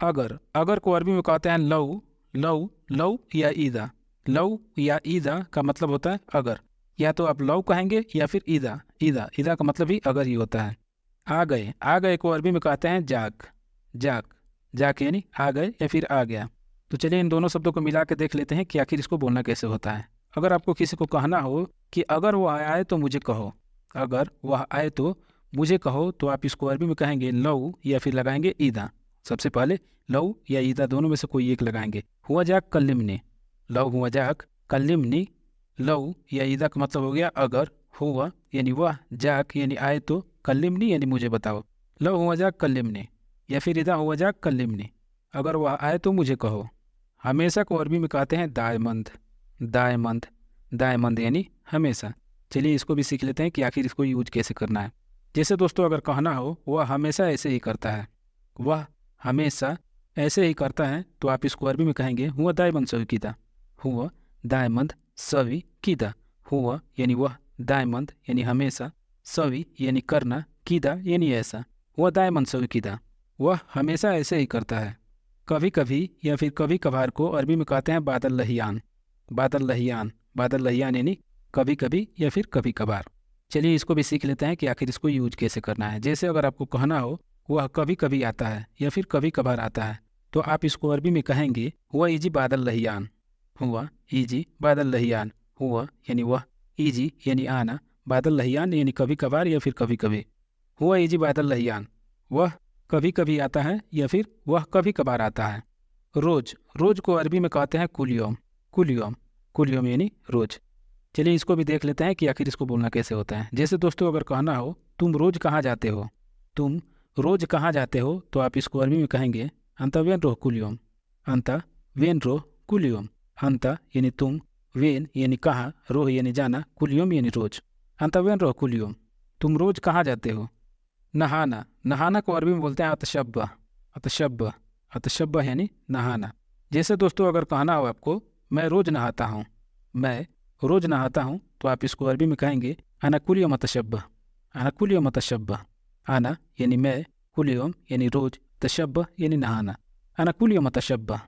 अगर, अगर को अरबी में कहते हैं लव, लव, लव या ईदा। लव या ईदा का मतलब होता है अगर, या तो आप लव कहेंगे या फिर ईदा। ईदा, ईदा का मतलब ही अगर ही होता है। आ गए, आ गए को अरबी में कहते हैं जाक, जाक, जाक यानी आ गए या फिर आ गया। तो चलिए इन दोनों शब्दों को मिला के देख लेते हैं कि आखिर इसको बोलना कैसे होता है। अगर आपको किसी को कहना हो कि अगर वो आए तो मुझे कहो, अगर वह आए तो मुझे कहो, तो आप इसको अरबी में कहेंगे लव या फिर लगाएंगे ईदा। सबसे पहले लव या ईदा दोनों में से कोई एक लगाएंगे। हुआ जाक कल्लिमनी, लव हुआ जाक कल्लिमनी। लव या ईदा का मतलब हो गया अगर, हुआ यानी वह, जाक यानी आए तो, कल्लिमनी यानी मुझे बताओ। लव हुआ जाक कल्लिमनी या फिर इदा हुआ जाक कल्लिमनी, अगर वह आए तो मुझे कहो। हमेशा को अरबी में कहते हैं दायमंद, दायमंद, दायमंद यानी हमेशा। चलिए इसको भी सीख लेते हैं कि आखिर इसको यूज कैसे करना है। जैसे दोस्तों अगर कहना हो वह हमेशा ऐसे ही करता है, वह हमेशा ऐसे ही करता है, तो आप इसको अरबी में कहेंगे हुआ दायमंद सवी कीदा। हुआ दायमंद सवी कीदा। हुआ यानी वह, दायमंद यानी हमेशा, सवी यानी करना, कीदा यानी ऐसा। हुआ दायमंद सवी कीदा, वह हमेशा ऐसे ही करता है। कभी कभी या फिर कभी कभार को अरबी में कहते हैं बादल लहियान, बादल लहियान, बादल लहियान यानी कभी कभी या फिर कभी कभार। चलिए इसको भी सीख लेते हैं कि आखिर इसको यूज कैसे करना है। जैसे अगर आपको कहना हो वह कभी कभी आता है या फिर कभी कभार आता है, तो आप इसको अरबी में कहेंगे हुआ इजी बादल लहियान। हुआ इजी बादल लहियान। हुआ यानी वह, इजी यानी आना, बादल लहियान यानी कभी कभार या फिर कभी कभी। हुआ इजी बादल लहियान, वह कभी कभी आता है या फिर वह कभी कभार आता है। रोज, रोज को अरबी में कहते हैं कुल, कुल, कुल यानी रोज। चलिए इसको भी देख लेते हैं कि आखिर इसको बोलना कैसे होता है। जैसे दोस्तों अगर कहना हो तुम रोज कहाँ जाते हो, तुम रोज कहाँ जाते हो, तो आप इसको अरबी में कहेंगे अंता वेन रोह कुलियम, अंता वेन रोह कुलियम। अंता यानी तुम, वेन यानी कहाँ, रोह यानी जाना, कुलियम यानी रोज। अंता वेन रोह कुलियम, तुम रोज कहाँ जाते हो। नहाना, नहाना को अरबी में बोलते हैं अतशब्बा, अतशब्बा, अतशब्बा यानी नहाना। जैसे दोस्तों अगर कहना हो आपको मैं रोज नहाता हूँ, मैं रोज नहाता हूँ, तो आप इसको अरबी में कहेंगे अना कुल यौम अतशब्बा, अना कुल यौम अतशब्बा। आना यानी मैं, कुल यौम यानी रोज, तशब्बा यानी नहाना। अना कुल यौम अतशब्बा,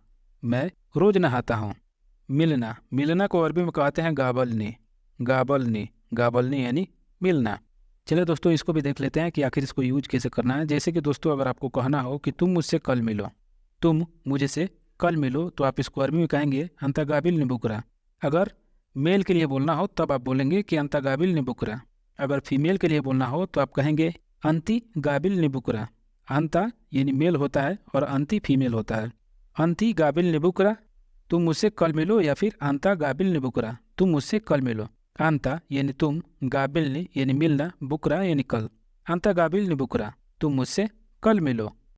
मैं रोज नहाता हूँ। मिलना, मिलना को अरबी में कहते हैं गाबलनी, गाबलनी, गाबलनी यानी मिलना। चलिए दोस्तों इसको भी देख लेते हैं कि आखिर इसको यूज कैसे करना है। जैसे कि दोस्तों अगर आपको कहना हो कि तुम मुझसे कल मिलो, तुम मुझे से कल मिलो, तो आप इसको अरबी में कहेंगे अंता गाबिल ने बुकरा। अगर मेल के लिए बोलना हो तब आप बोलेंगे कि अंता गाबिल ने बुकरा। अगर फीमेल के लिए बोलना हो तो आप कहेंगे अंती गाबिल ने बुकरा। अंता यानी मेल होता है और अंती फीमेल होता है। अंती गाबिल ने बुकरा, तुम मुझसे कल मिलो, या फिर अंता गाबिल ने बुकरा, तुम मुझसे कल मिलो। अंता यानी तुम, गाबिल ने यानी मिलना, बुकरा यानी कल। अंता गाबिल ने बुकरा, तुम मुझसे कल मिलो।